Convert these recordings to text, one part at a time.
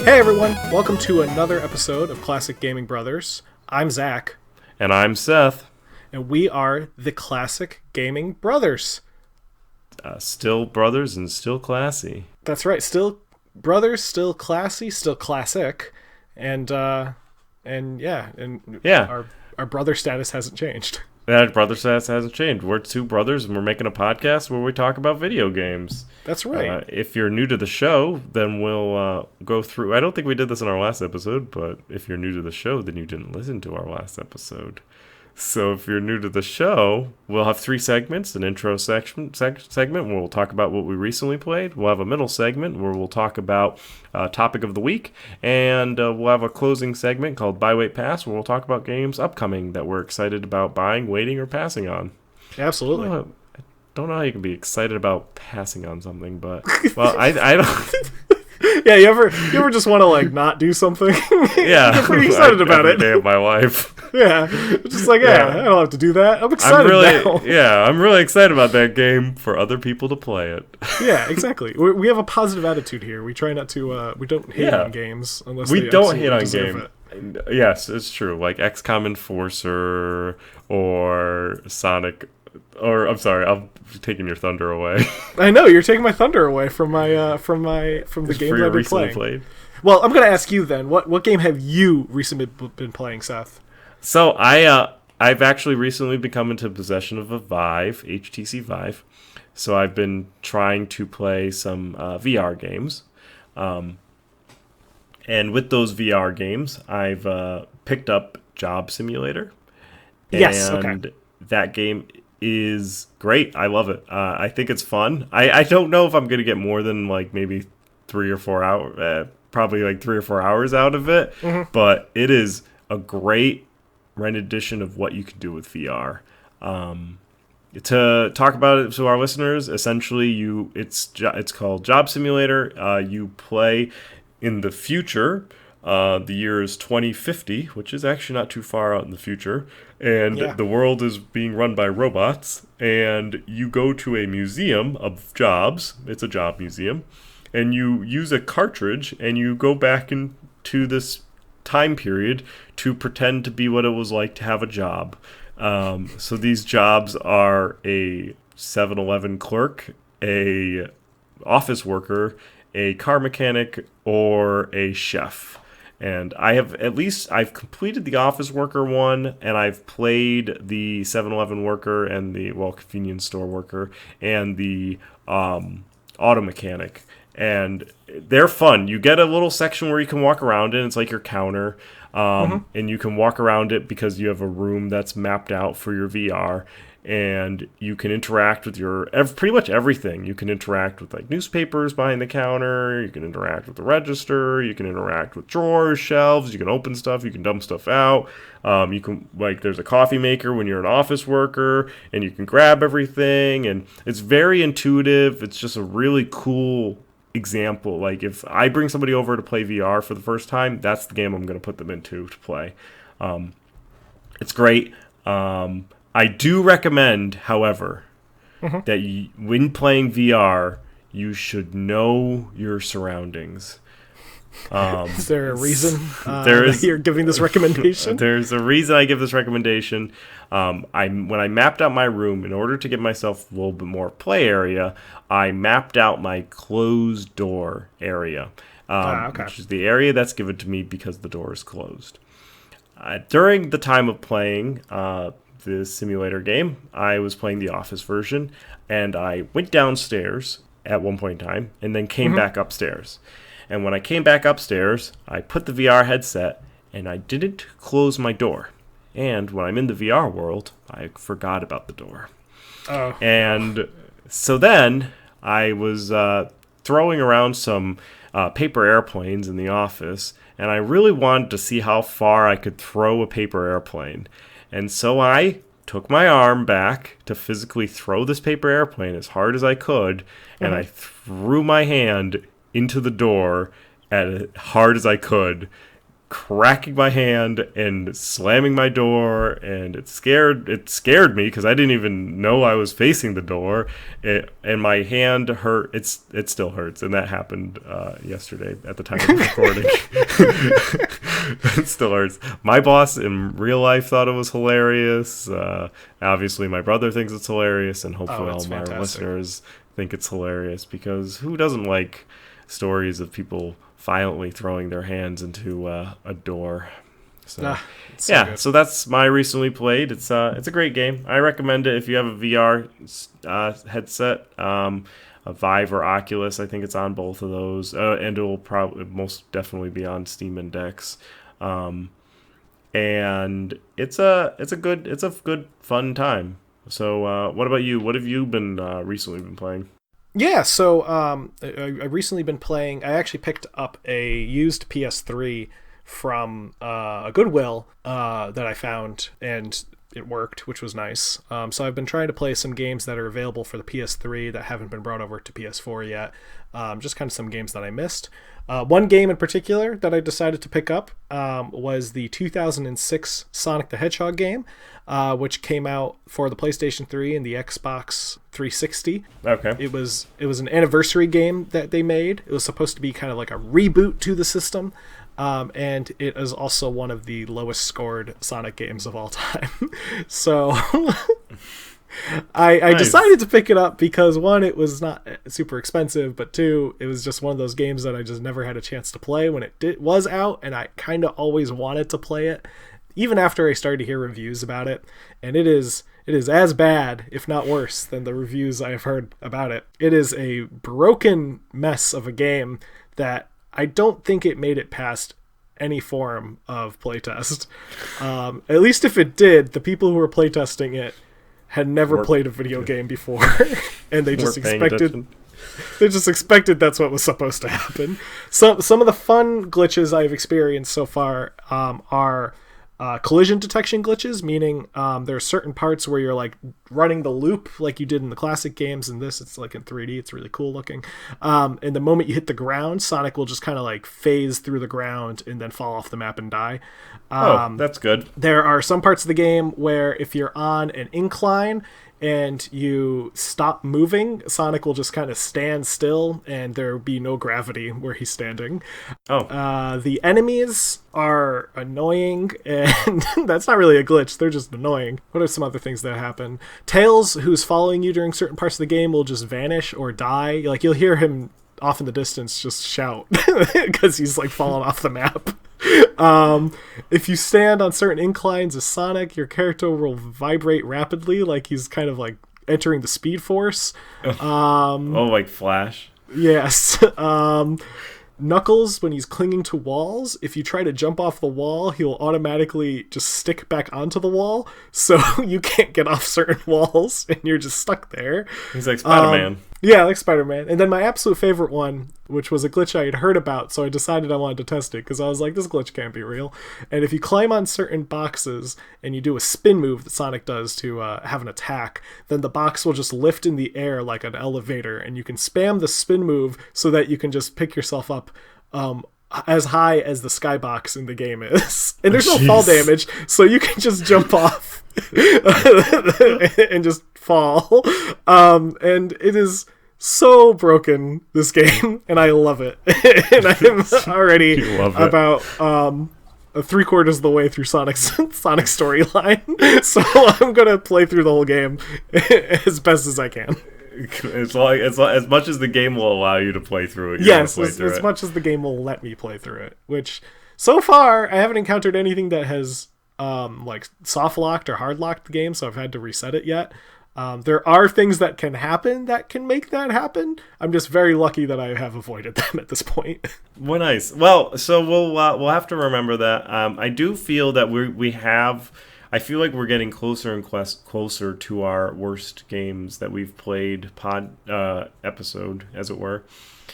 Hey everyone, welcome to another episode of Classic Gaming Brothers. I'm Zach. And I'm Seth. And we are the Classic Gaming Brothers. Still brothers and still classy. That's right, still brothers, still classy, still classic. And our brother status hasn't changed. That brother status hasn't changed. We're two brothers and we're making a podcast where we talk about video games. That's right. If you're new to the show, then we'll go through. I don't think we did this in our last episode, but if you're new to the show, then you didn't listen to our last episode. So if you're new to the show, we'll have 3 segments. An intro segment where we'll talk about what we recently played. We'll have a middle segment where we'll talk about topic of the week. And we'll have a closing segment called Buy, Wait, Pass, where we'll talk about games upcoming that we're excited about buying, waiting, or passing on. Absolutely. I don't know how you can be excited about passing on something, but, well, I don't... Yeah, you ever just want to not do something? Yeah, you're pretty excited about every it. day of my life. Yeah, just I don't have to do that. I'm excited now. Yeah, I'm really excited about that game for other people to play it. Yeah, exactly. We have a positive attitude here. We try not to. We don't hate on games unless we they don't hate on games. Yes, it's true. Like XCOM Enforcer or Sonic. Or I'm sorry, I'm taking your thunder away. I know you're taking my thunder away from the game that I've been playing. Played. Well, I'm going to ask you then. What game have you recently been playing, Seth? So I've actually recently become into possession of a Vive, HTC Vive. So I've been trying to play some VR games. And with those VR games, I've picked up Job Simulator. Yes, and that game is great. I love it. I think it's fun. I don't know if I'm going to get more than maybe 3 or 4 hours, probably 3 or 4 hours out of it. Mm-hmm. But it is a great rendition of what you can do with VR. To talk about it to our listeners, essentially it's called Job Simulator. You play in the future. The year is 2050, which is actually not too far out in the future. And the world is being run by robots. And you go to a museum of jobs. It's a job museum. And you use a cartridge and you go back into this time period to pretend to be what it was like to have a job. So these jobs are a 7-Eleven clerk, a office worker, a car mechanic, or a chef. And I've completed the office worker one, and I've played the 7-Eleven worker and the convenience store worker and the auto mechanic. And they're fun. You get a little section where you can walk around it. It's like your counter. And you can walk around it because you have a room that's mapped out for your VR. And you can interact with pretty much everything. You can interact with newspapers behind the counter. You can interact with the register. You can interact with drawers, shelves. You can open stuff. You can dump stuff out. You can there's a coffee maker when you're an office worker, and you can grab everything. And it's very intuitive. It's just a really cool example. If I bring somebody over to play VR for the first time, that's the game I'm going to put them into to play. It's great. I do recommend, however, that when playing VR, you should know your surroundings. Is there a reason you're giving this recommendation? There's a reason I give this recommendation. When I mapped out my room, in order to give myself a little bit more play area, I mapped out my closed door area, which is the area that's given to me because the door is closed. During the time of playing the simulator game, I was playing the office version, and I went downstairs at one point in time and then came back upstairs. And when I came back upstairs, I put the VR headset and I didn't close my door. And when I'm in the VR world, I forgot about the door. Oh. And so then I was throwing around some paper airplanes in the office, and I really wanted to see how far I could throw a paper airplane. And so I took my arm back to physically throw this paper airplane as hard as I could, and I threw my hand into the door as hard as I could, cracking my hand and slamming my door, and it scared me because I didn't even know I was facing the door, and my hand hurt. It still hurts, and that happened yesterday at the time of recording. It still hurts. My boss in real life thought it was hilarious. Obviously my brother thinks it's hilarious, and hopefully all my listeners think it's hilarious, because who doesn't like stories of people violently throwing their hands into a door? So so that's my recently played. It's a great game. I recommend it if you have a VR headset, a Vive or Oculus. I think it's on both of those, and it will probably most definitely be on Steam and Dex. And it's a good fun time. So what about you? What have you been recently been playing? Yeah, so I've recently been playing. I actually picked up a used PS3 from a Goodwill that I found, and it worked, which was nice. So I've been trying to play some games that are available for the PS3 that haven't been brought over to PS4 yet. Just kind of some games that I missed. One game in particular that I decided to pick up was the 2006 Sonic the Hedgehog game, which came out for the PlayStation 3 and the Xbox 360. Okay. It was an anniversary game that they made. It was supposed to be kind of like a reboot to the system. And it is also one of the lowest scored Sonic games of all time. So I decided to pick it up because, one, it was not super expensive, but two, it was just one of those games that I just never had a chance to play when it was out, and I kind of always wanted to play it, even after I started to hear reviews about it. And it is as bad, if not worse, than the reviews I have heard about it. It is a broken mess of a game that I don't think it made it past any form of playtest. At least if it did, the people who were playtesting it had never played a video game before, and they just expected that's what was supposed to happen. Some of the fun glitches I've experienced so far are collision detection glitches, meaning there are certain parts where you're like running the loop like you did in the classic games. In this, it's like in 3D. It's really cool looking. And the moment you hit the ground, Sonic will just kind of like phase through the ground and then fall off the map and die. That's good. There are some parts of the game where if you're on an incline and you stop moving, Sonic will just kind of stand still and there will be no gravity where he's standing. The enemies are annoying, and that's not really a glitch, they're just annoying. What are some other things that happen? Tails, who's following you during certain parts of the game, will just vanish or die. Like, you'll hear him off in the distance just shout because he's like falling off the map. If you stand on certain inclines as Sonic, your character will vibrate rapidly, like he's kind of like entering the Speed Force. Like Flash. Yes. Knuckles, when he's clinging to walls, if you try to jump off the wall, he'll automatically just stick back onto the wall, so you can't get off certain walls, and you're just stuck there. He's like Spider-Man. Yeah, like Spider-Man. And then my absolute favorite one, which was a glitch I had heard about, so I decided I wanted to test it, because I was like, this glitch can't be real. And if you climb on certain boxes, and you do a spin move that Sonic does to have an attack, then the box will just lift in the air like an elevator, and you can spam the spin move so that you can just pick yourself up as high as the skybox in the game is. And there's no fall damage, so you can just jump off and just fall. And it is so broken, this game, and I love it. And I'm already about 3/4 of the way through Sonic's storyline, so I'm gonna play through the whole game as best as I can. It's like as much as the game will allow you to play through it. Yes, as much as the game will let me play through it. Which so far I haven't encountered anything that has like soft locked or hard locked the game, so I've had to reset it yet. There are things that can happen that can make that happen. I'm just very lucky that I have avoided them at this point. Well, nice. Well, so we'll have to remember that. I do feel that we have. I feel like we're getting closer and closer to our worst games that we've played episode, as it were.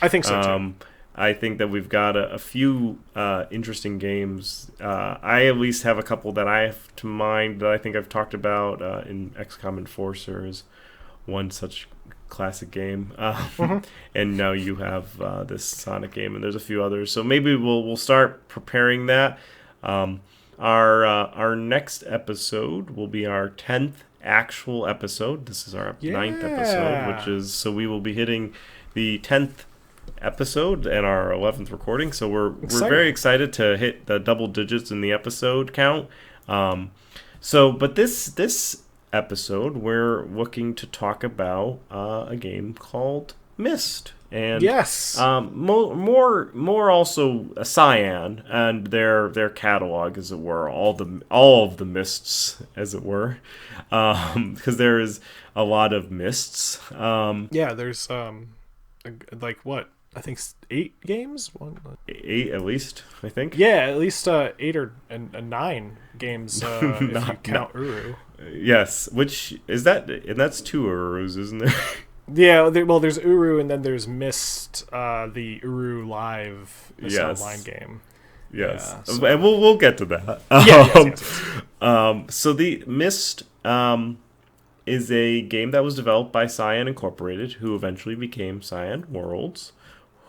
I think so too. I think that we've got a few interesting games. I at least have a couple that I have to mind that I think I've talked about in XCOM Enforcer is one such classic game. Hmm. And now you have this Sonic game, and there's a few others. So maybe we'll start preparing that. Um, our next episode will be our 10th actual episode. This is our ninth episode, which Yeah. is so we will be hitting the 10th episode and our 11th recording. So we're very Exciting. excited to hit the double digits in the episode count. But this episode we're looking to talk about a game called Myst. And Yes. more also a Cyan and their catalog, as it were, all of the Mysts, as it were, because there is a lot of Mysts. Yeah, there's like what? I think 8 games. Eight at least, I think. Yeah, at least 8 or 9 games if you Not- count Uru. Yes, which is that, and that's two Urus, isn't there? Yeah, well, there's Uru, and then there's Myst, the Uru Live Myst Yes. Online game. Yes, Yeah, so- and we'll get to that. Yes. So the Myst is a game that was developed by Cyan Incorporated, who eventually became Cyan Worlds,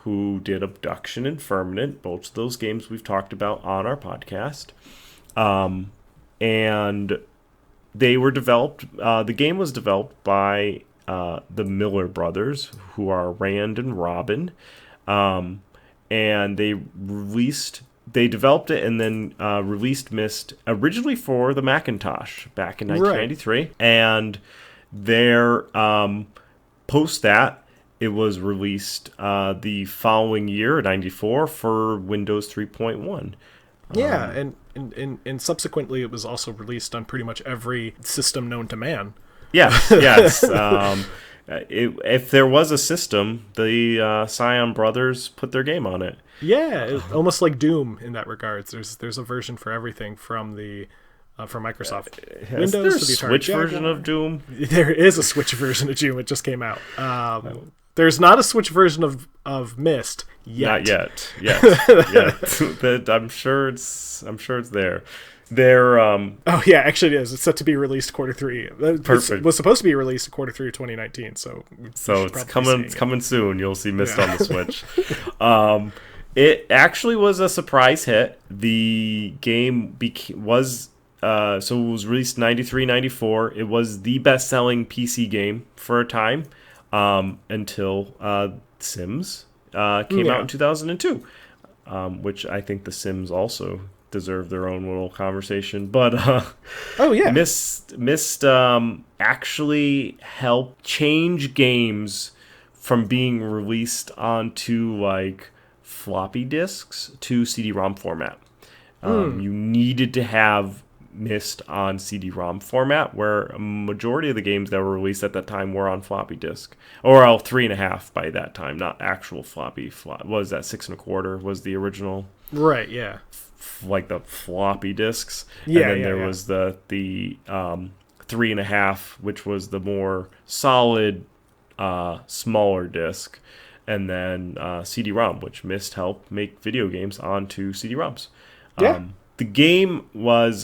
who did Abduction and Firmament, both of those games we've talked about on our podcast. And they were developed, the game was developed by the Miller brothers, who are Rand and Robin. And they developed it and then released Myst originally for the Macintosh back in 1993. And their post that, it was released the following year, 94, for Windows 3.1. Yeah, and subsequently it was also released on pretty much every system known to man. Yes. If there was a system, the Cyan brothers put their game on it. Yeah, almost like Doom in that regards. There's a version for everything from Microsoft Is Windows there a to the Atari Switch Jaguar. version of Doom? There is a Switch version of Doom. It just came out. There's not a Switch version of Myst yet. Not yet. That I'm sure it's there. They're Oh yeah, actually it is. It's set to be released Q3. Perfect. It was supposed to be released Q3 of 2019. So it's coming soon. You'll see Myst Yeah. on the Switch. It actually was a surprise hit. The game was it was released 93, 94. It was the best-selling PC game for a time until Sims came out in 2002, which I think the Sims also deserve their own little conversation. But oh yeah, Myst actually helped change games from being released onto like floppy disks to CD-ROM format. You needed to have Myst on CD-ROM format, where a majority of the games that were released at that time were on floppy disk, or 3.5 by that time, not actual floppy. What was that, 6 1/4 was the original, right? Yeah, like the floppy disks. Yeah, and then yeah, there yeah. was the 3.5, which was the more solid, smaller disc, and then CD-ROM, which Myst helped make video games onto CD-ROMs. Yeah. The game was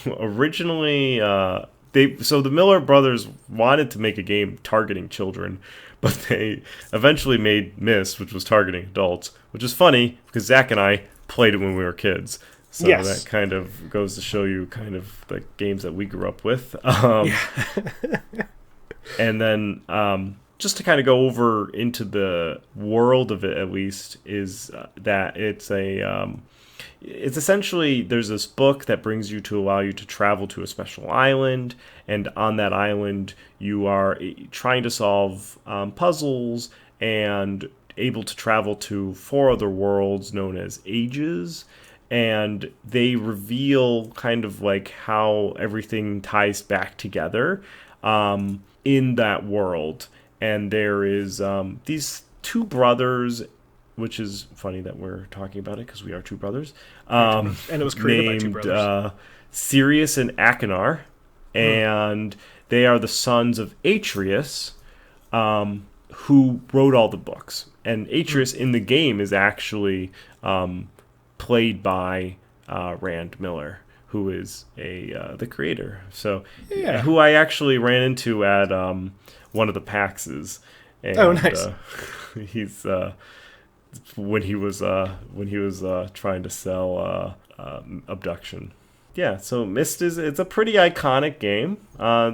originally the Miller brothers wanted to make a game targeting children, but they eventually made Myst, which was targeting adults, which is funny because Zach and I played it when we were kids. So Yes. that kind of goes to show you kind of the games that we grew up with. And then just to kind of go over into the world of it, at least, is that it's essentially, there's this book that brings you to allow you to travel to a special island, and on that island you are trying to solve puzzles and able to travel to 4 other worlds known as ages, and they reveal kind of like how everything ties back together in that world. And there is these 2 brothers, which is funny that we're talking about it because we are 2 brothers. And it was created by 2 named brothers. Sirius and Akinar, and they are the sons of Atreus, who wrote all the books. And Atreus in the game is actually played by Rand Miller, who is the creator. So Yeah. who I actually ran into at one of the PAXs, and Oh, nice. he's when he was trying to sell Abduction. Yeah, so Myst it's a pretty iconic game.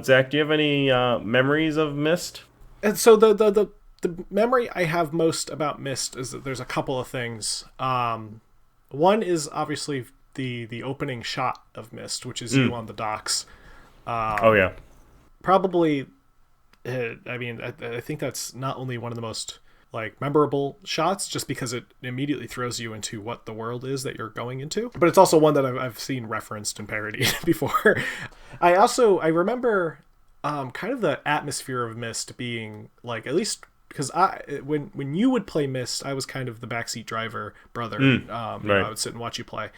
Zach, do you have any memories of Myst? And so the memory I have most about Myst is that there's a couple of things. One is obviously the opening shot of Myst, which is you on the docks. Oh yeah, Probably, I mean, I think that's not only one of the most like memorable shots, just because it immediately throws you into what the world is that you're going into, but it's also one that I've seen referenced and parodied before. I remember kind of the atmosphere of Myst being like, at least because when you would play Myst, I was kind of the backseat driver brother. Right. I would sit and watch you play.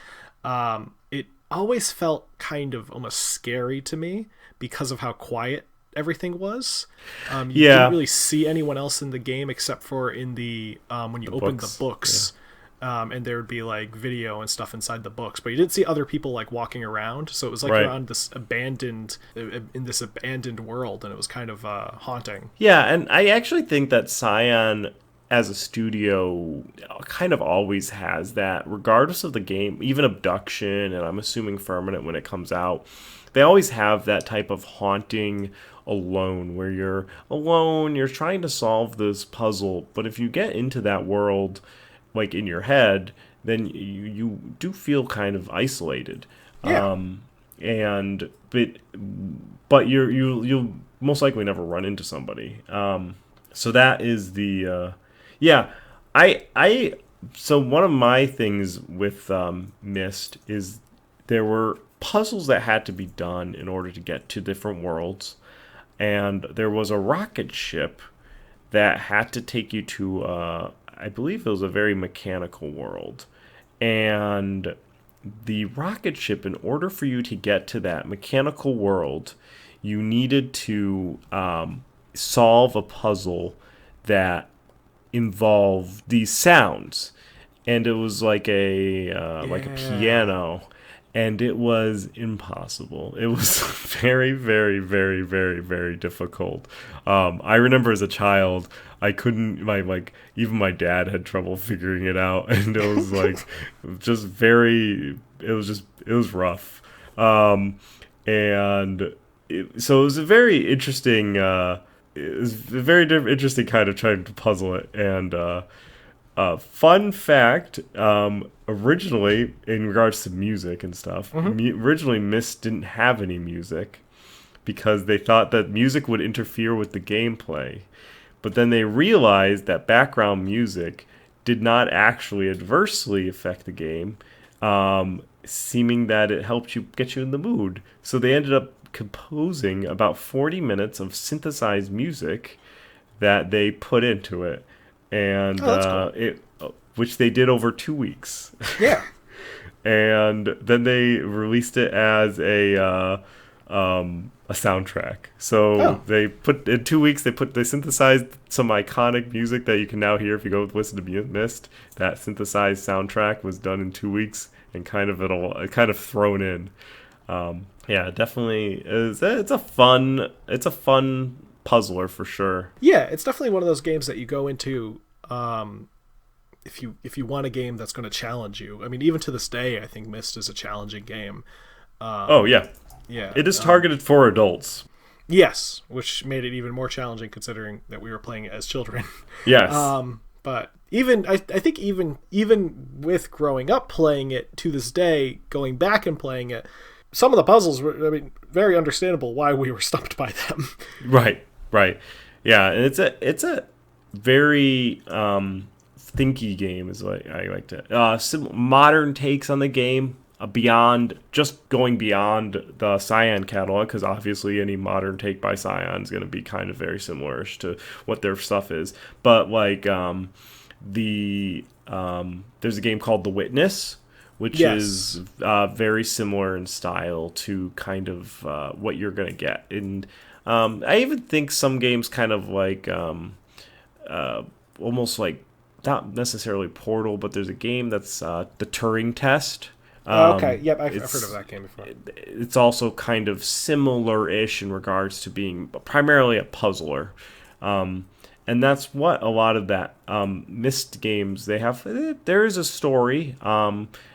It always felt kind of almost scary to me because of how quiet everything was. You didn't really see anyone else in the game except for in the when you opened the books. And there would be like video and stuff inside the books, but you didn't see other people like walking around. So it was like you're on this abandoned world, and it was kind of haunting. Yeah, and I actually think that Scion as a studio kind of always has that, regardless of the game, even Abduction, and I'm assuming Firmament when it comes out, they always have that type of haunting alone, where you're alone, you're trying to solve this puzzle, but if you get into that world, like in your head, then you do feel kind of isolated. Yeah. But you'll most likely never run into somebody. So that is the yeah. I so one of my things with Myst is there were puzzles that had to be done in order to get to different worlds, and there was a rocket ship that had to take you to I believe it was a very mechanical world, and the rocket ship, in order for you to get to that mechanical world, you needed to solve a puzzle that involved these sounds, and it was like like a piano, and it was impossible. It was very, very, very, very, very difficult. I remember as a child, I couldn't. Even my dad had trouble figuring it out, and it was like just very. It was rough, so it was a very interesting. It was a very interesting kind of trying to puzzle it, and fun fact, originally, in regards to music and stuff, originally Myst didn't have any music because they thought that music would interfere with the gameplay. But then they realized that background music did not actually adversely affect the game, seeming that it helped get you in the mood. So they ended up composing about 40 minutes of synthesized music that they put into it. And cool. Which they did over 2 weeks. Yeah. And then they released it as a soundtrack. So they put in 2 weeks. They synthesized some iconic music that you can now hear if you go listen to Myst. That synthesized soundtrack was done in 2 weeks and kind of thrown in. Yeah, definitely. It's a fun puzzler for sure. Yeah, it's definitely one of those games that you go into if you want a game that's going to challenge you. I mean, even to this day, I think Myst is a challenging game. Oh yeah, it is targeted for adults. Yes, which made it even more challenging considering that we were playing it as children. Yes. But even I think even with growing up playing it to this day, going back and playing it, some of the puzzles were, I mean, very understandable why we were stumped by them. Right. Yeah, and it's a very thinky game, is what I like to. Some modern takes on the game, going beyond the Scion catalog, because obviously any modern take by Scion is going to be kind of very similar-ish to what their stuff is. But like there's a game called The Witness, which is very similar in style to kind of what you're going to get. And I even think some games kind of like almost like, not necessarily Portal, but there's a game that's the Turing Test, Okay, yep, I've heard of It's that game before. it's also kind of similar-ish in regards to being primarily a puzzler. And that's what a lot of that Myst games they have. There is a story,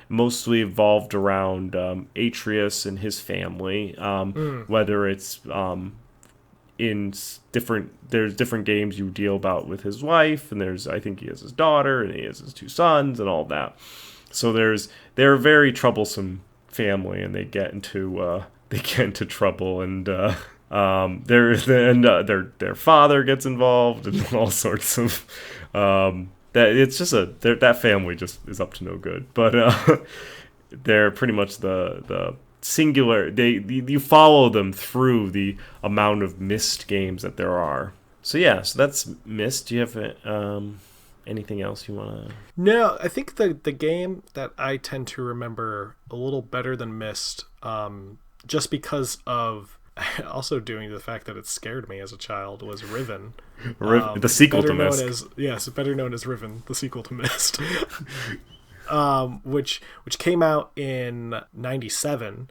mostly evolved around Atreus and his family. Mm, Whether it's there's different games you deal about with his wife, and there's I think he has his daughter and he has his two sons and all that. So they're a very troublesome family, and they get into they get into trouble, and their father gets involved and all sorts of that. It's just that family just is up to no good. But they're pretty much the singular. You follow them through the amount of Myst games that there are. So yeah, so that's Myst. Do you have anything else you want to? no, I think the game that I tend to remember a little better than Myst, just because of also doing the fact that it scared me as a child, was Riven. The sequel to Better known Myst. as yes, better known as Riven, the sequel to Myst, which came out in '97,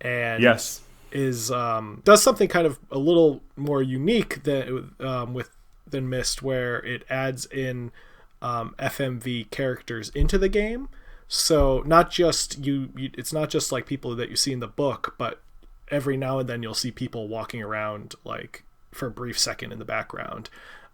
and Yes. is does something kind of a little more unique than Myst, where it adds in FMV characters into the game. So not just it's not just like people that you see in the book, but every now and then you'll see people walking around like for a brief second in the background.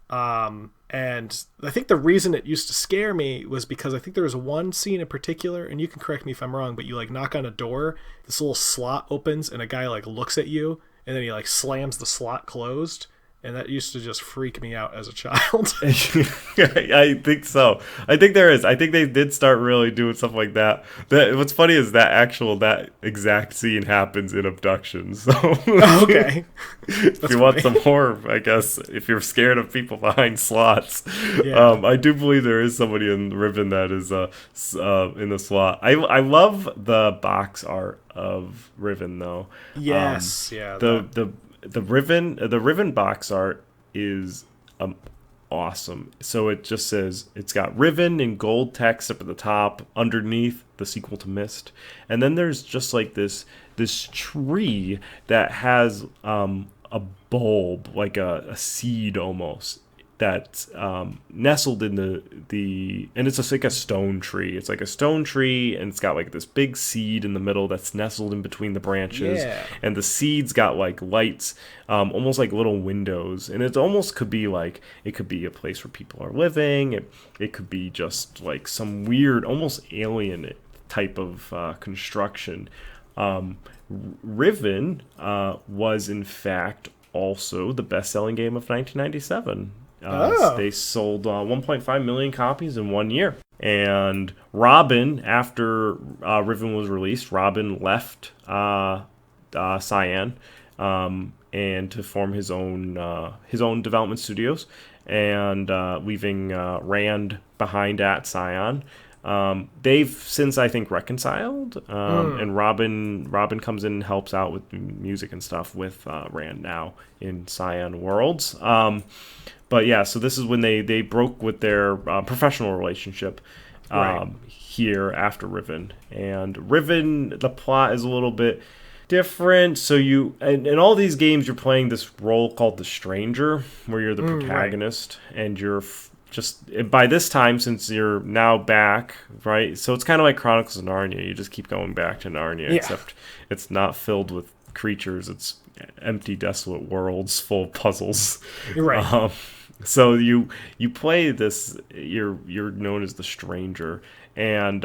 And I think the reason it used to scare me was because I think there was one scene in particular, and you can correct me if I'm wrong, but you like knock on a door, this little slot opens, and a guy like looks at you, and then he like slams the slot closed, and that used to just freak me out as a child. I think so. I think there is. I think they did start really doing stuff like that. What's funny is that exact scene happens in Abductions. So Okay, if that's you want funny. some horror, I guess if you're scared of people behind slots, Yeah. I do believe there is somebody in Riven that is in the slot. I love the box art of Riven though. Yes, yeah, The that. the Riven box art is awesome. So it just says it's got Riven in gold text up at the top, underneath the sequel to Myst, and then there's just like this tree that has a bulb, like a seed almost, that's nestled in the and it's just like a stone tree. It's like a stone tree, and it's got like this big seed in the middle that's nestled in between the branches, Yeah. and the seed's got like lights, almost like little windows, and it almost could be like it could be a place where people are living. It could be just like some weird, almost alien type of construction. Riven was in fact also the best-selling game of 1997. Oh. They sold 1.5 million copies in 1 year. And Robin, after Riven was released, Robin left Cyan and to form his own development studios, and leaving Rand behind at Cyan. They've since I think reconciled, and Robin comes in and helps out with music and stuff with Rand now in Cyan Worlds. But yeah, so this is when they broke with their professional relationship Right. here after Riven. And Riven, the plot is a little bit different. So in all these games, you're playing this role called the Stranger, where you're the Right. protagonist, and you're just by this time, since you're now back, right? So it's kind of like Chronicles of Narnia. You just keep going back to Narnia, Yeah. except it's not filled with creatures. It's empty, desolate worlds full of puzzles. You're right. So you play this. You're known as the Stranger, and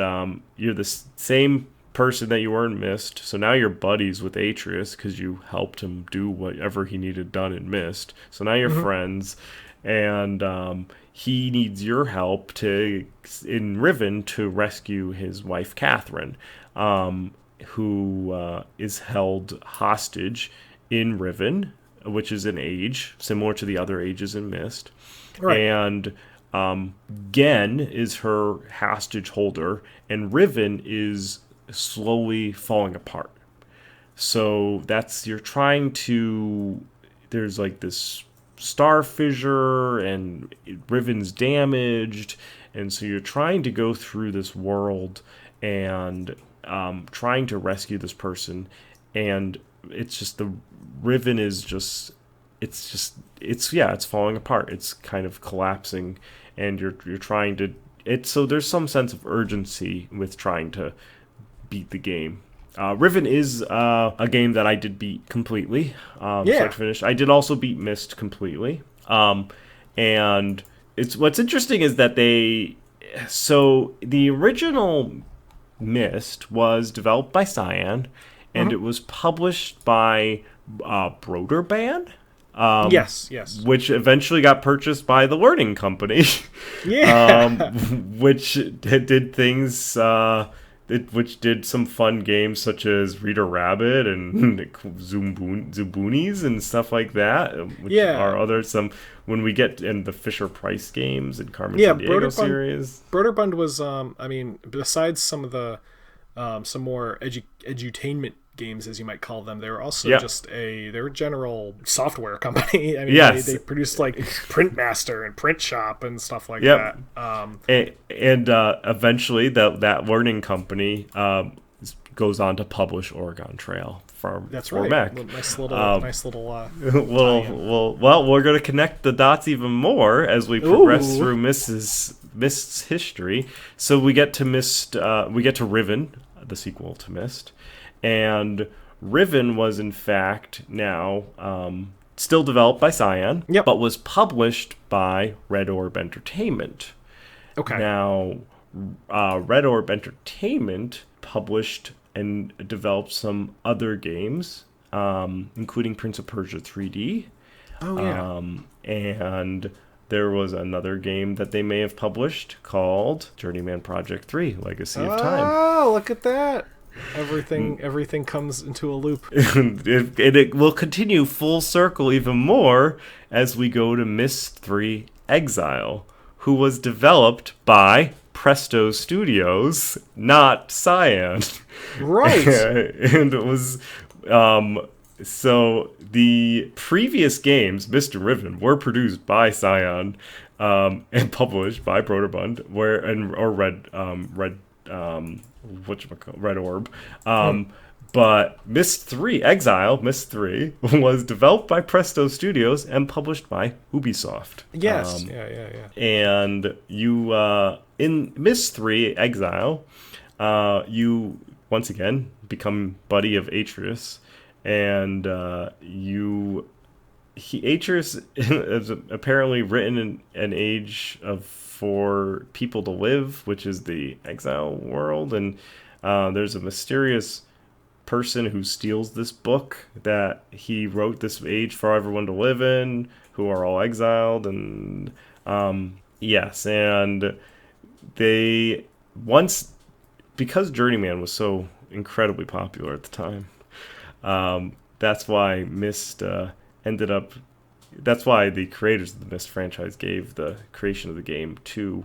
you're the same person that you were in Myst. So now you're buddies with Atreus because you helped him do whatever he needed done in Myst. So now you're Hmm. friends, and he needs your help in Riven to rescue his wife Catherine, who is held hostage in Riven, which is an age similar to the other ages in Myst. Right. And Gen is her hostage holder, and Riven is slowly falling apart. So you're trying to. There's like this star fissure, and Riven's damaged, and so you're trying to go through this world and trying to rescue this person, and it's just the Riven is just it's falling apart. It's kind of collapsing, and you're trying to so there's some sense of urgency with trying to beat the game. Riven is a game that I did beat completely, start to finish. I did also beat Myst completely, and what's interesting is that the original Myst was developed by Cyan, and it was published by Broderband. Yes. Which eventually got purchased by the Learning Company. Which did things. Which did some fun games such as Reader Rabbit and Zuboonies and stuff like that. Which are some when we get in the Fisher Price games and Carmen Sandiego series. Broderbund was besides some of the some more edutainment games, as you might call them, they were also they were general software company. They produced like Printmaster and Print Shop and stuff like that. And eventually that Learning Company goes on to publish Oregon Trail for Mac. Nice little well, we're going to connect the dots even more as we progress through Myst's history. So we get to Riven, the sequel to Myst. And Riven was, in fact, now still developed by Cyan, but was published by Red Orb Entertainment. Okay. Now, Red Orb Entertainment published and developed some other games, including Prince of Persia 3D. Oh, yeah. And there was another game that they may have published called Journeyman Project 3, Legacy of Time. Oh, look at that. Everything comes into a loop. And it will continue full circle even more as we go to Myst 3 Exile, who was developed by Presto Studios, not Cyan. Right. And it was so the previous games, Myst and Riven, were produced by Cyan and published by Broderbund, Red Orb. But Myst 3 Exile, Myst 3, was developed by Presto Studios and published by Ubisoft. Yes. And you in Myst 3 Exile, you once again become buddy of Atreus, and Atreus is apparently written in an age for people to live, which is the exile world, and there's a mysterious person who steals this book that he wrote this age for everyone to live in, who are all exiled, and and they because Journeyman was so incredibly popular at the time, that's why Myst ended up. That's why the creators of the Myst franchise gave the creation of the game to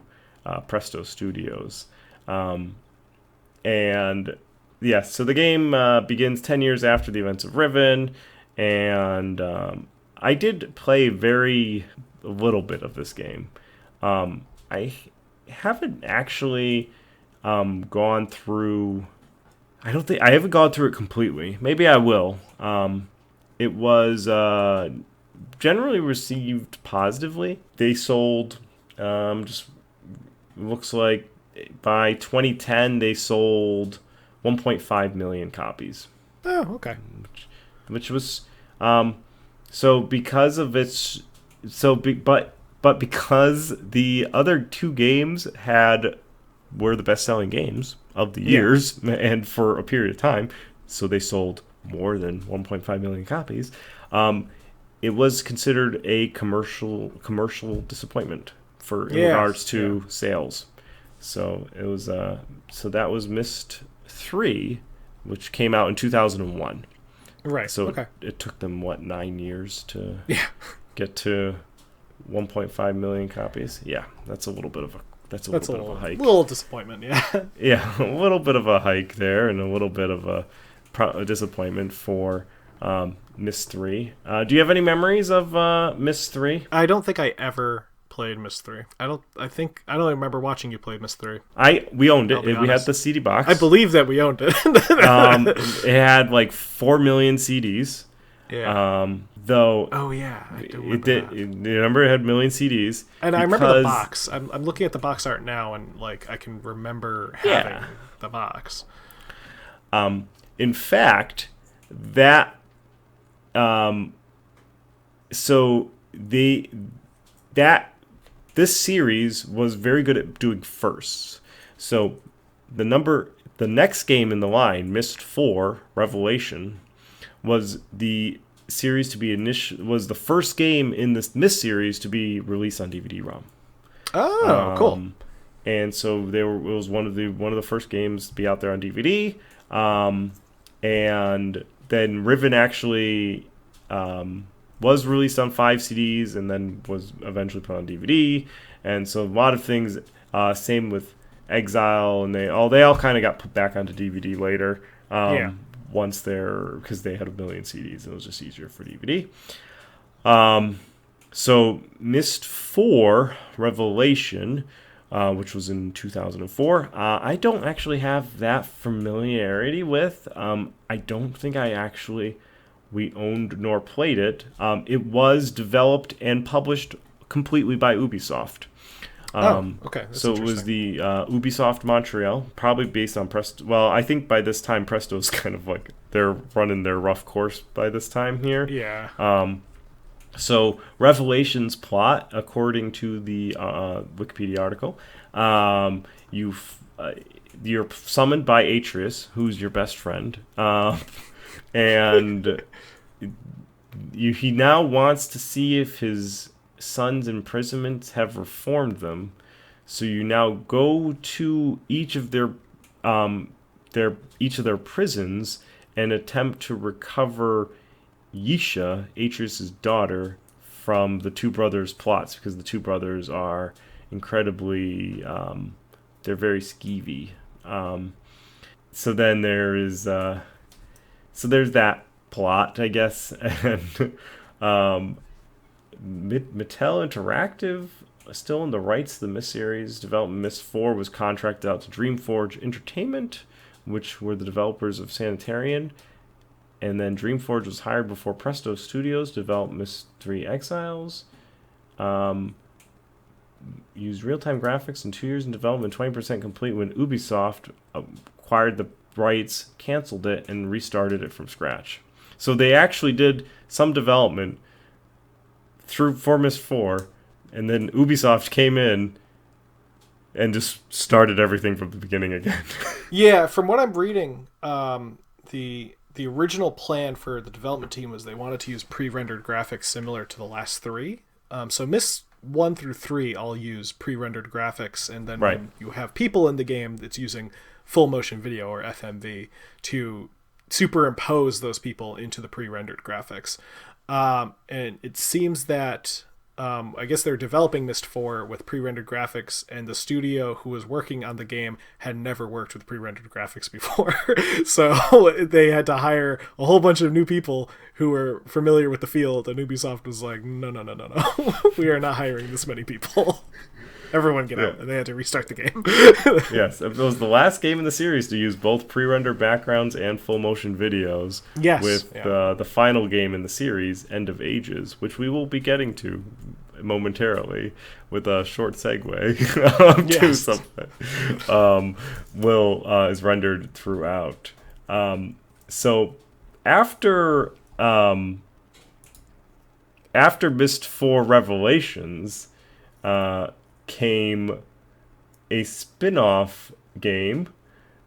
Presto Studios. So the game begins 10 years after the events of Riven, and I did play a little bit of this game. I haven't actually gone through... I haven't gone through it completely. Maybe I will. It was... generally received positively. They sold, looks like by 2010 they sold 1.5 million copies. Oh, okay. Which was so because of its but because the other two games were the best-selling games of the years and for a period of time, so they sold more than 1.5 million copies. It was considered a commercial disappointment in regards to sales. So it was that was Myst 3, which came out in 2001. Right. So it took them 9 years to get to 1.5 million copies. Yeah, that's a little bit of a hike. A little disappointment, yeah. Yeah, a little bit of a hike there, and a little bit of a disappointment for Myst 3. Do you have any memories of Myst 3? I don't think I ever played Myst 3. I don't remember watching you play Myst 3. We owned it. I'll be We had honest. the CD box. I believe that we owned it. It had like 4 million CDs. Yeah. Though Oh yeah, I do remember it did. that. Remember, it had million CDs. And I remember the because- box. I'm looking at the box art now, and like I can remember Yeah. having the box. In fact, that so this series was very good at doing firsts. So the next game in the line, Myst 4 Revelation, was the series to be was the first game in this Myst series to be released on DVD-ROM. Oh, cool. And so it was one of the first games to be out there on DVD. And then Riven actually was released on 5 CDs and then was eventually put on DVD. And so a lot of things, same with Exile, and they all kind of got put back onto DVD later. Yeah. Once because they had a million CDs, it was just easier for DVD. So Myst 4 Revelation, which was in 2004, I don't actually have that familiarity with. I don't think we owned nor played it. It was developed and published completely by Ubisoft. Okay. That's So it was the Ubisoft Montreal, probably based on Presto. Well, I think by this time Presto's kind of like they're running their rough course by this time here. Yeah. So Revelation's plot, according to the Wikipedia article, you're summoned by Atreus, who's your best friend, and he now wants to see if his son's imprisonments have reformed them. So you now go to each of their prisons and attempt to recover Yisha, Atreus' daughter, from the two brothers' plots, because the two brothers are incredibly they're very skeevy. So then there's that plot, I guess, and Mattel Interactive still in the rights to the Myst series. Development Myst 4 was contracted out to Dreamforge Entertainment, which were the developers of Sanitarium. And then Dreamforge was hired before Presto Studios to develop Myst 3 Exiles. Used real-time graphics in 2 years in development, 20% complete when Ubisoft acquired the rights, canceled it, and restarted it from scratch. So they actually did some development for Myst 4, and then Ubisoft came in and just started everything from the beginning again. Yeah, from what I'm reading, the original plan for the development team was they wanted to use pre-rendered graphics similar to the last 3. So Myst 1 through 3 all use pre-rendered graphics, and then when you have people in the game, it's using full motion video or FMV to superimpose those people into the pre-rendered graphics. And it seems that I guess they're developing Myst 4 with pre-rendered graphics, and the studio who was working on the game had never worked with pre-rendered graphics before. So they had to hire a whole bunch of new people who were familiar with the field, and Ubisoft was like, no. We are not hiring this many people. Everyone get out. And they had to restart the game. Yes, it was the last game in the series to use both pre-rendered backgrounds and full motion videos. Yes. With the final game in the series, End of Ages, which we will be getting to momentarily with a short segue to something. Is rendered throughout. So after Myst 4 Revelations, came a spin-off game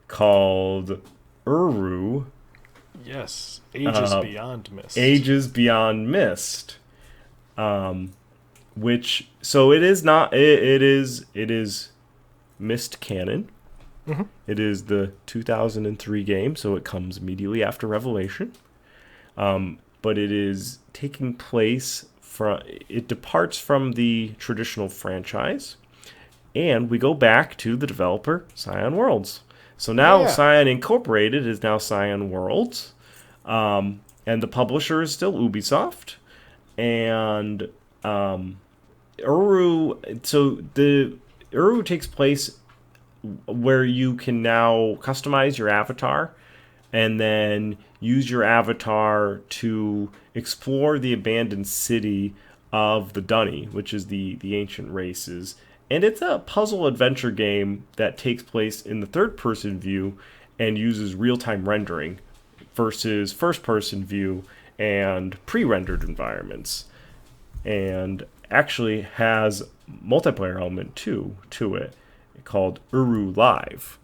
called Uru. Yes, Ages Beyond Myst. Ages Beyond Myst. Which, so it is not, it is Myst canon. Mm-hmm. It is the 2003 game, so it comes immediately after Revelation. But it is taking place it departs from the traditional franchise, and we go back to the developer, Scion Worlds. So now Scion Incorporated is now Scion Worlds, and the publisher is still Ubisoft, and the Uru takes place where you can now customize your avatar and then use your avatar to explore the abandoned city of the Dunny, which is the ancient races. And it's a puzzle adventure game that takes place in the third person view and uses real time rendering versus first person view and pre rendered environments. And actually has multiplayer element too to it called Uru Live,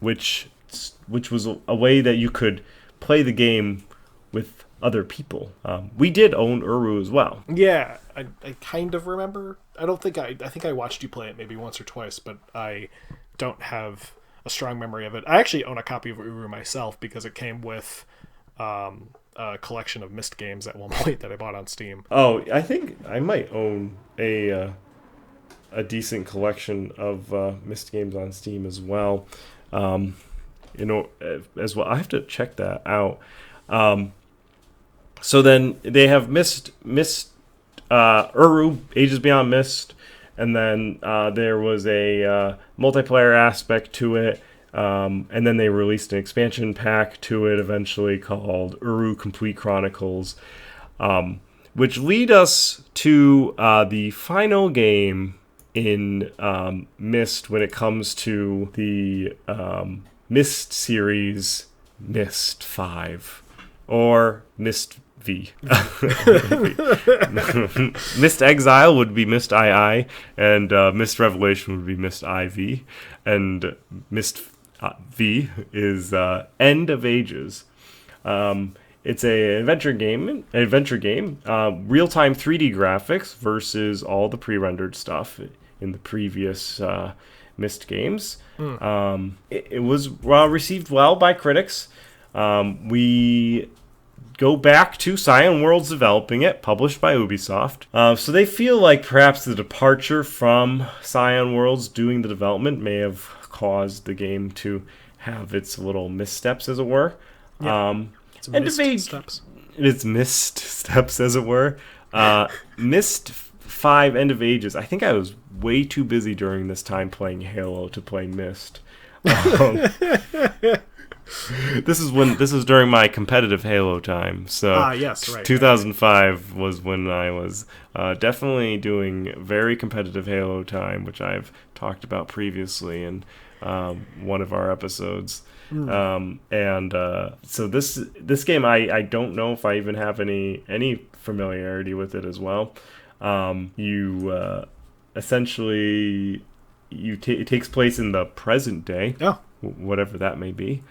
which was a way that you could play the game with other people. We did own Uru as well. Yeah, I kind of remember. I think I watched you play it maybe once or twice, but I don't have a strong memory of it. I actually own a copy of Uru myself because it came with a collection of Myst games at one point that I bought on Steam. Oh, I think I might own a decent collection of Myst games on Steam as well. As well, I have to check that out. So then they have Myst, Uru, Ages Beyond Myst, and then there was a multiplayer aspect to it. And then they released an expansion pack to it eventually called Uru Complete Chronicles, which lead us to the final game in Myst when it comes to the Myst series, Myst 5, or Myst V. Myst Exile would be Myst II, and Myst Revelation would be Myst IV, and Myst V is End of Ages. It's an adventure game, real-time 3D graphics versus all the pre-rendered stuff in the previous Myst games. It was received well by critics. We go back to Cyan Worlds developing it, published by Ubisoft. So they feel like perhaps the departure from Cyan Worlds doing the development may have caused the game to have its little missteps, as it were. Yeah. It's missed steps, as it were. Myst 5 End of Ages. I think I was way too busy during this time playing Halo to play Myst. This is during my competitive Halo time. So yes, right, 2005 was when I was definitely doing very competitive Halo time, which I've talked about previously in one of our episodes. So this game, I don't know if I even have any familiarity with it as well. It takes place in the present day, whatever that may be.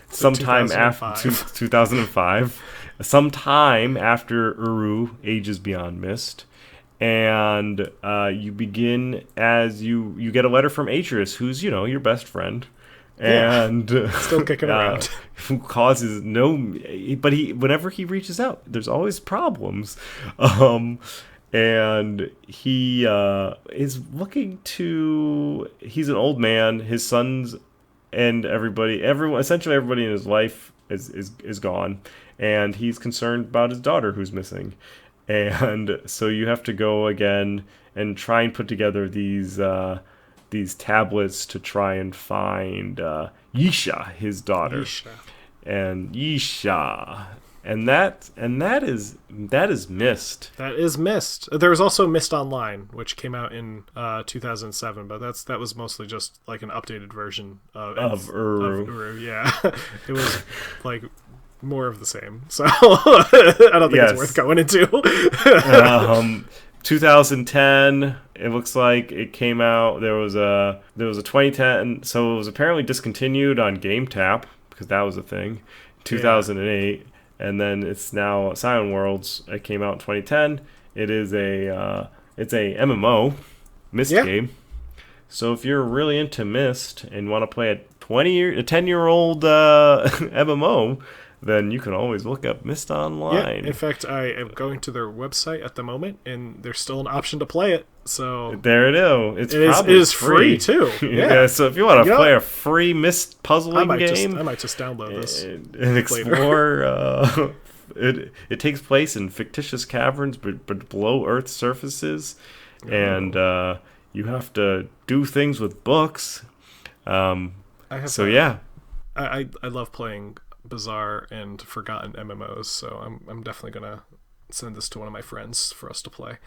Sometime after 2005, sometime after Uru Ages Beyond Myst, and you begin as you get a letter from Atreus, who's your best friend. And still kicking around. Who causes but whenever he reaches out, there's always problems. And he is looking to. He's an old man. His sons and essentially everybody in his life is gone, and he's concerned about his daughter who's missing. And so you have to go again and try and put together these tablets to try and find Yisha, his daughter. Yisha. And that is Myst. That is Myst. There was also Myst Online, which came out in 2007, but that was mostly just like an updated version of Uru. Yeah, it was like more of the same. So I don't think it's worth going into. 2010, it looks like it came out. There was a 2010, so it was apparently discontinued on GameTap because that was a thing. 2008. Yeah. And then it's now Cyan Worlds. It came out in 2010. It is it's a MMO Myst game. So if you're really into Myst and want to play a 10-year-old MMO, then you can always look up Myst Online. Yeah, in fact, I am going to their website at the moment, and there's still an option to play it. So there it is. It is free too. Yeah. So if you want to play a free Myst puzzling game, I might just download this and explore It takes place in fictitious caverns, but below Earth's surfaces, and you have to do things with books. Yeah. I love playing bizarre and forgotten MMOs, so I'm definitely gonna send this to one of my friends for us to play.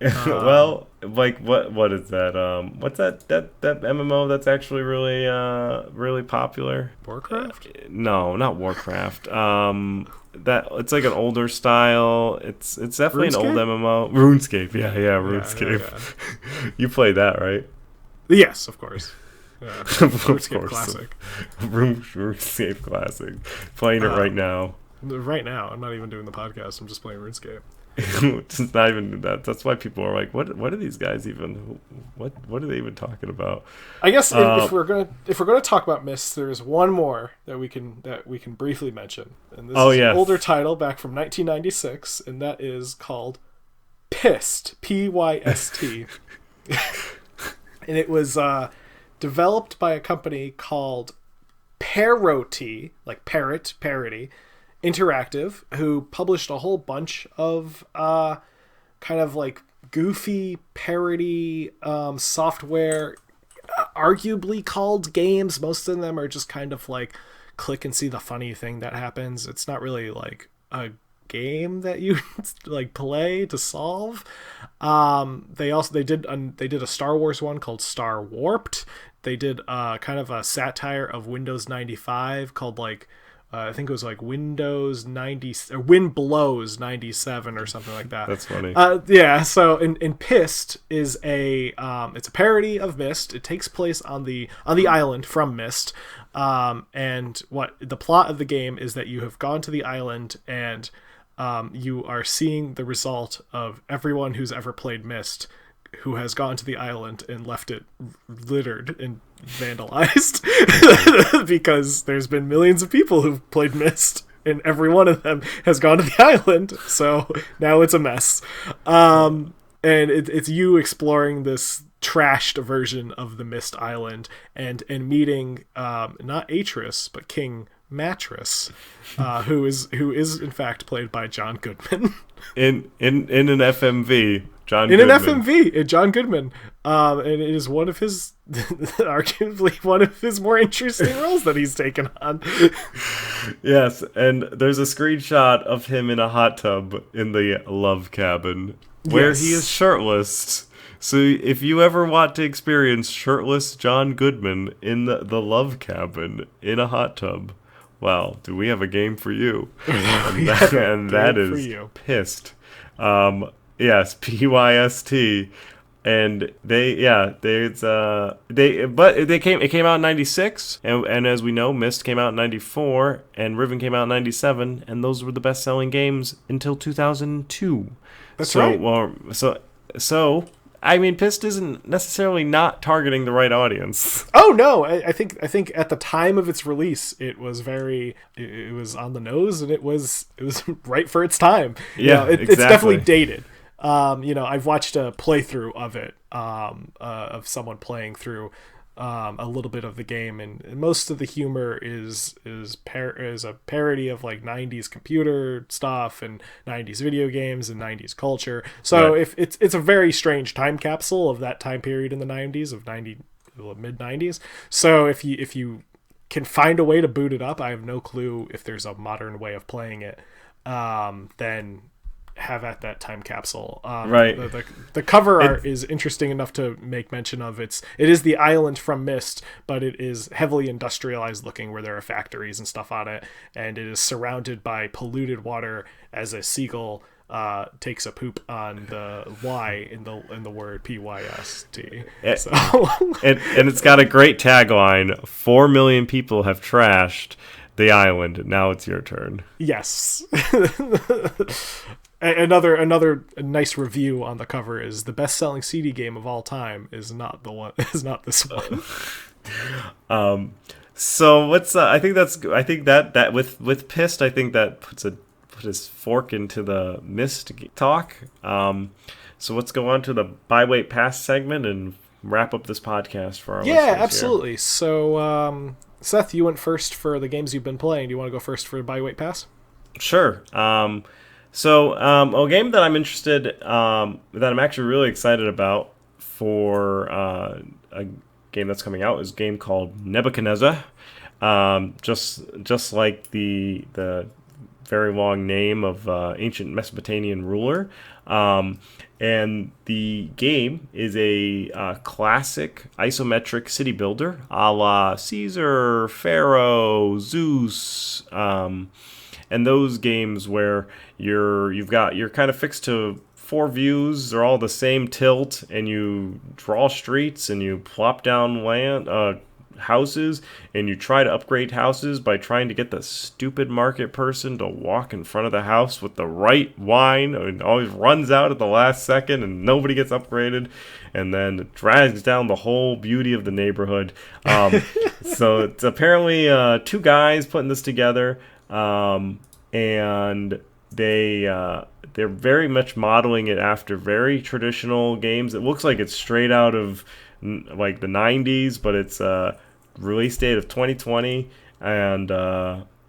Well, like what is that? What's that MMO that's actually really popular? Warcraft? No, not Warcraft. That it's like an older style. It's definitely RuneScape? an old MMO. RuneScape, yeah, RuneScape. Yeah. You played that, right? Yes, of course. Of course. Classic. RuneScape Classic. Playing it right now. Right now, I'm not even doing the podcast. I'm just playing RuneScape. It's not even that. That's why people are like, what are these guys even? What are they even talking about? I guess if we're gonna talk about Myst, there's one more that we can briefly mention, and this is an older title back from 1996, and that is called Pyst, Pyst, and it was developed by a company called Parody, like parody Interactive, who published a whole bunch of kind of like goofy parody software, arguably called games. Most of them are just kind of like click and see the funny thing that happens. It's not really like a game that you like play to solve. They did a Star Wars one called Star Warped. They did kind of a satire of Windows 95 called like I think it was like Windows 90 or Wind Blows 97 or something like that. That's funny. Yeah. So in Pyst is it's a parody of Myst. It takes place on the island from Myst. And what the plot of the game is that you have gone to the island and you are seeing the result of everyone who's ever played Myst, who has gone to the island and left it littered and vandalized because there's been millions of people who've played Myst and every one of them has gone to the island, so now it's a mess. And it's you exploring this trashed version of the Myst island and meeting not Atris but King Mattress, who is in fact played by John Goodman in an FMV. John Goodman, and it is one of his, arguably one of his more interesting roles that he's taken on. Yes, and there's a screenshot of him in a hot tub in the Love Cabin, where he is shirtless. So if you ever want to experience shirtless John Goodman in the Love Cabin in a hot tub, well, do we have a game for you? and that is Pyst. Yes, Pyst, and it came out in 96, and as we know, Myst came out in 94, and Riven came out in 97, and those were the best selling games until 2002. That's right. So I mean, Pyst isn't necessarily not targeting the right audience. Oh no, I think at the time of its release, it was on the nose, and it was right for its time. Yeah, exactly. It's definitely dated. I've watched a playthrough of it, of someone playing through a little bit of the game, and most of the humor is a parody of like 90s computer stuff and 90s video games and 90s culture. So if it's a very strange time capsule of that time period in the 90s of mid 90s. So if you can find a way to boot it up, I have no clue if there's a modern way of playing it. Then have at that time capsule. Right. The cover art is interesting enough to make mention of. It is the island from Myst, but it is heavily industrialized looking, where there are factories and stuff on it, and it is surrounded by polluted water as a seagull takes a poop on the Y in the word Pyst. So. and it's got a great tagline: 4 million people have trashed the island. Now it's your turn. Yes. Another nice review on the cover is the best-selling CD game of all time is not this one. So what's I think that with Pyst, I think that put his fork into the Myst talk. So let's go on to the buy wait pass segment and wrap up this podcast for our listeners. Yeah, absolutely. Here. So Seth, you went first for the games you've been playing. Do you want to go first for buy wait pass? Sure. A game that I'm interested, that I'm actually really excited about for a game that's coming out is a game called Nebuchadnezzar. Just like the very long name of ancient Mesopotamian ruler. Um, and the game is a classic isometric city builder, a la Caesar, Pharaoh, Zeus, and those games where you're kind of fixed to four views. They're all the same tilt, and you draw streets and you plop down land houses, and you try to upgrade houses by trying to get the stupid market person to walk in front of the house with the right wine, and always runs out at the last second, and nobody gets upgraded, and then it drags down the whole beauty of the neighborhood. So it's apparently two guys putting this together, and they're very much modeling it after very traditional games. It looks like it's straight out of like the 90s, but it's release date of 2020, and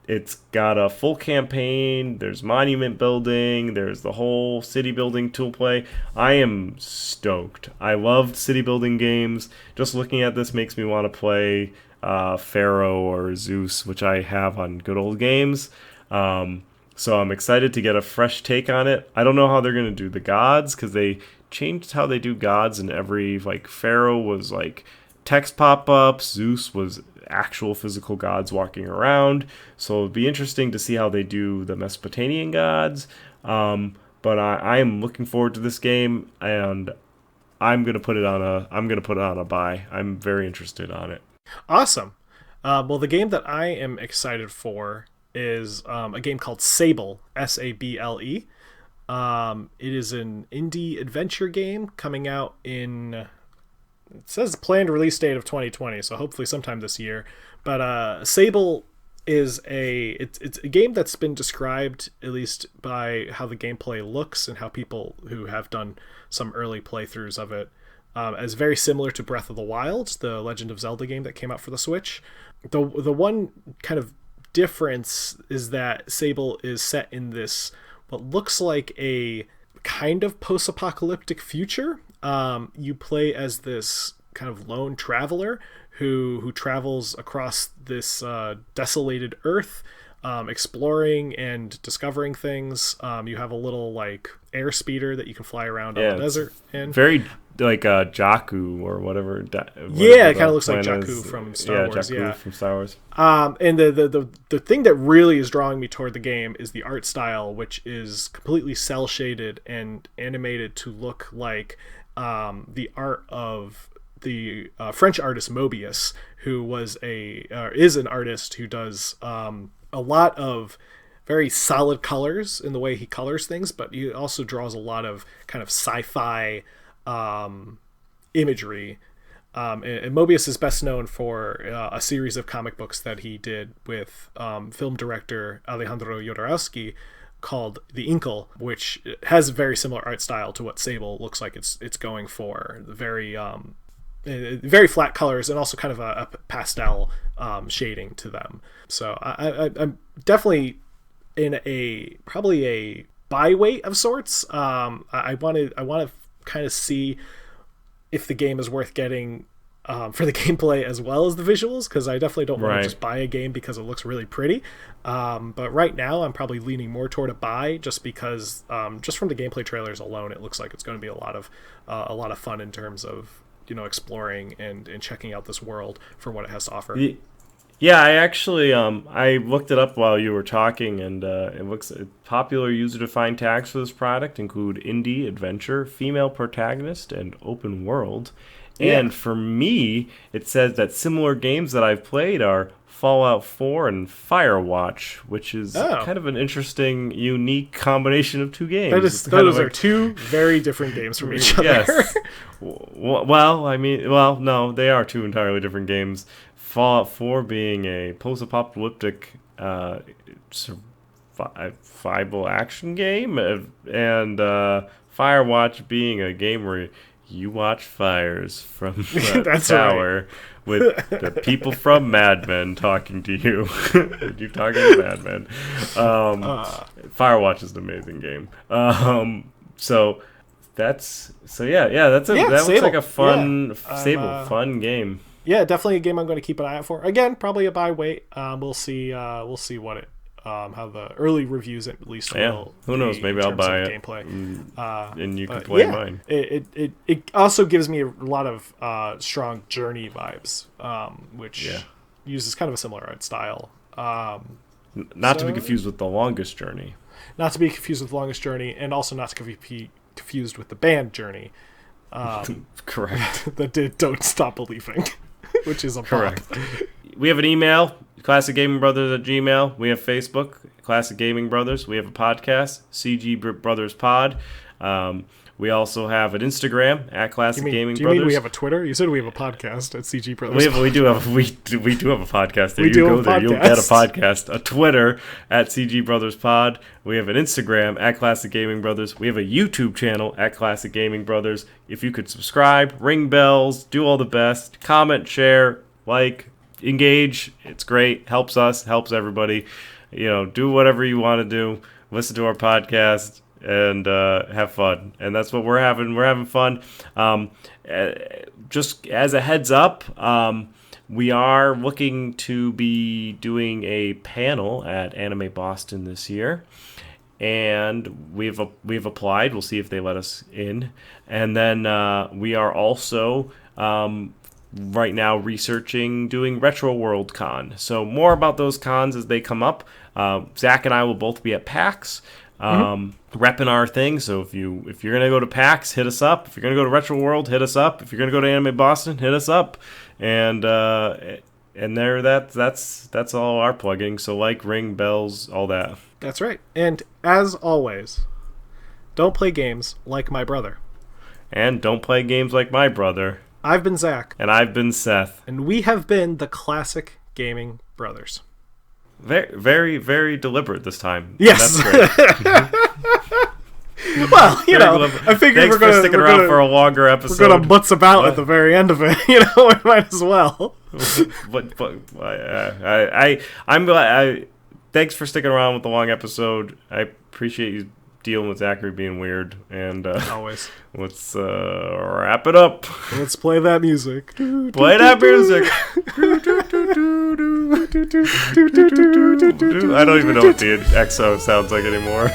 it's got a full campaign. There's monument building. There's the whole city building tool play. I am stoked. I loved city building games. Just looking at this makes me want to play Pharaoh or Zeus, which I have on good old games. So I'm excited to get a fresh take on it. I don't know how they're going to do the gods, because they changed how they do gods in every, like, Pharaoh was like text pop-ups, Zeus was actual physical gods walking around. So it'll be interesting to see how they do the Mesopotamian gods. But I am looking forward to this game, and I'm gonna put it on a buy. I'm very interested on it. Awesome. Well, the game that I am excited for is a game called Sable, Sable. It is an indie adventure game coming out in, it says planned release date of 2020, so hopefully sometime this year. But Sable is it's a game that's been described, at least by how the gameplay looks and how people who have done some early playthroughs of it, as very similar to Breath of the Wild, the Legend of Zelda game that came out for the Switch. The one kind of difference is that Sable is set in this what looks like a kind of post-apocalyptic future. You play as this kind of lone traveler who travels across this desolated Earth, exploring and discovering things. You have a little like air speeder that you can fly around on Yeah, the it's desert in. very like Jakku or whatever. Yeah, Whatever it kind the of looks like plan Jakku is. from Star Yeah, Wars. Jakku Yeah. from Star Wars. And the thing that really is drawing me toward the game is the art style, which is completely cell shaded and animated to look like the art of the French artist Mobius, who is an artist who does a lot of very solid colors in the way he colors things, but he also draws a lot of kind of sci-fi imagery. And Mobius is best known for a series of comic books that he did with film director Alejandro Jodorowsky called The Inkle, which has a very similar art style to what Sable looks like it's going for. Very flat colors and also kind of a pastel shading to them. So I'm definitely in probably a buy weight of sorts. I want to kind of see if the game is worth getting for the gameplay as well as the visuals, because I definitely don't want to Right. just buy a game because it looks really pretty. But right now I'm probably leaning more toward a buy, just because just from the gameplay trailers alone, it looks like it's going to be a lot of fun in terms of exploring and checking out this world for what it has to offer. Yeah, I actually I looked it up while you were talking, and it looks popular user-defined tags for this product include indie, adventure, female protagonist, and open world. Yeah. And for me, it says that similar games that I've played are Fallout 4 and Firewatch, which is Oh, kind of an interesting, unique combination of two that games. is It's kind of those are like two very different games from each other. yes. Well, I mean, well, no, they are two entirely different games. Fallout 4 being a post-apocalyptic survival action game, and Firewatch being a game where you watch fires from the That's tower with the people from Mad Men talking to you. You talking to Mad Men. Firewatch is an amazing game. That's it. That looks Sable. like a fun Yeah. fun game. Yeah, definitely a game I'm going to keep an eye out for. Again, probably a buy wait. We'll see. We'll see what it. How the early reviews at least will. Who knows? Maybe I'll buy it. Gameplay. And you can play mine. It also gives me a lot of strong Journey vibes, which uses kind of a similar art style. Not to be confused with The Longest Journey. Not to be confused with Longest Journey, and also not to be confused with the band Journey. Correct. That did Don't Stop Believing, which is a correct. We have an email, classicgamingbrothers@gmail. We have Facebook, Classic Gaming Brothers. We have a podcast, CG Brothers Pod. We also have an Instagram at Classic Gaming Brothers. Do you mean we have a Twitter? You said we have a podcast at CG Brothers. We do have a podcast. There you go. There you'll get a podcast. A Twitter at CG Brothers Pod. We have an Instagram at Classic Gaming Brothers. We have a YouTube channel at Classic Gaming Brothers. If you could subscribe, ring bells, do all the best, comment, share, like, engage. It's great. Helps us. Helps everybody. Do whatever you want to do. Listen to our podcast. And have fun, and that's what we're having. We're having fun. Just as a heads up, we are looking to be doing a panel at Anime Boston this year, and we've applied. We'll see if they let us in, and then we are also right now researching doing Retro World Con. So more about those cons as they come up. Zach and I will both be at PAX. Repping our thing. So if you're gonna go to PAX, hit us up. If you're gonna go to Retro World, hit us up. If you're gonna go to Anime Boston, hit us up. And that's all our plugging. So ring bells, all that. That's right. And as always, don't play games like my brother. And don't play games like my brother. I've been Zach. And I've been Seth. And we have been the Classic Gaming Brothers. Very, very, very deliberate this time. Yes. And that's great. Well, I figured we're going to sticking around for a longer episode. We're going to butz about at the very end of it. We might as well. I'm glad. Thanks for sticking around with the long episode. I appreciate you dealing with Zachary being weird. And always. Let's wrap it up. Let's play that music. Play that music. I don't even know what the EXO sounds like anymore.